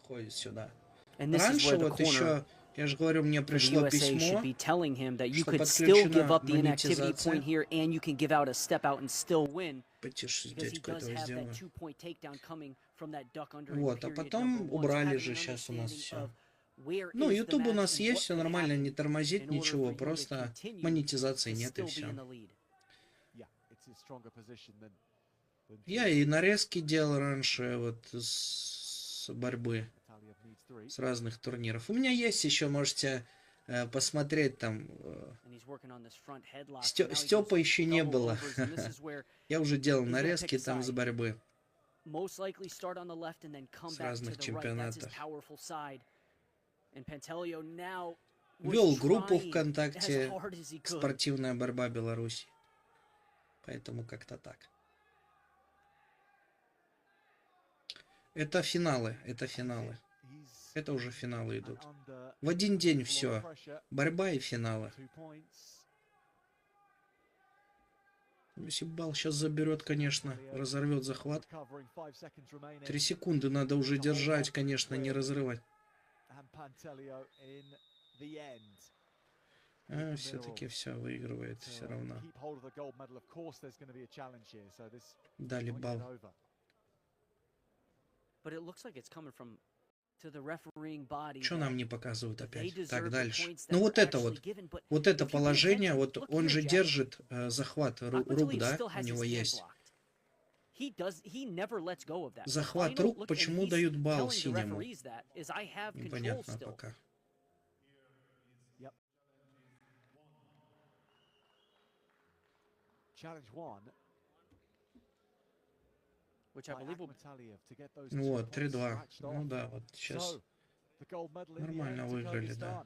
приходит сюда. And this is Раньше where the вот corner еще, я же говорю, мне for the пришло USA should письмо, be telling him that you что could still give подключена up the inactivity монетизация. point here and you can give out a step out and still win. Потише, Because he дядьку does этого have that сделаю. 2-point takedown coming from that duck under in Вот, а period number потом one. So убрали having же an сейчас у нас understanding все. of where Ну, is the YouTube у match нас and есть, what все could нормально, happen не тормозит, in order for ничего, you to просто continue монетизации to нет и still be все. in the lead. Я и нарезки делал раньше вот с борьбы, с разных турниров. У меня есть еще, можете посмотреть там. And he's working on this front headlock. So now he Степа goes еще не double было. overs, and this is where Я уже делал he's gonna pick нарезки a там с side. борьбы. Most likely start on the left and then come С back to разных the right. That's his чемпионатов. powerful side. And Pantelio now was Вел группу trying ВКонтакте as hard as he could. «Спортивная борьба Беларуси». Поэтому как-то так. Это финалы, это финалы. Это уже финалы идут. В один день все. Борьба и финалы. Если балл сейчас заберет, конечно, разорвет захват. 3 секунды надо уже держать, конечно, не разрывать. Все-таки все выигрывает все равно. Дали балл. Что нам не показывают опять? Так, дальше. Ну вот это положение, вот он же держит захват рук, да? У него есть. Захват рук, почему дают балл синему? Непонятно пока. Вот, 3-2. Ну да, вот сейчас нормально выиграли, да.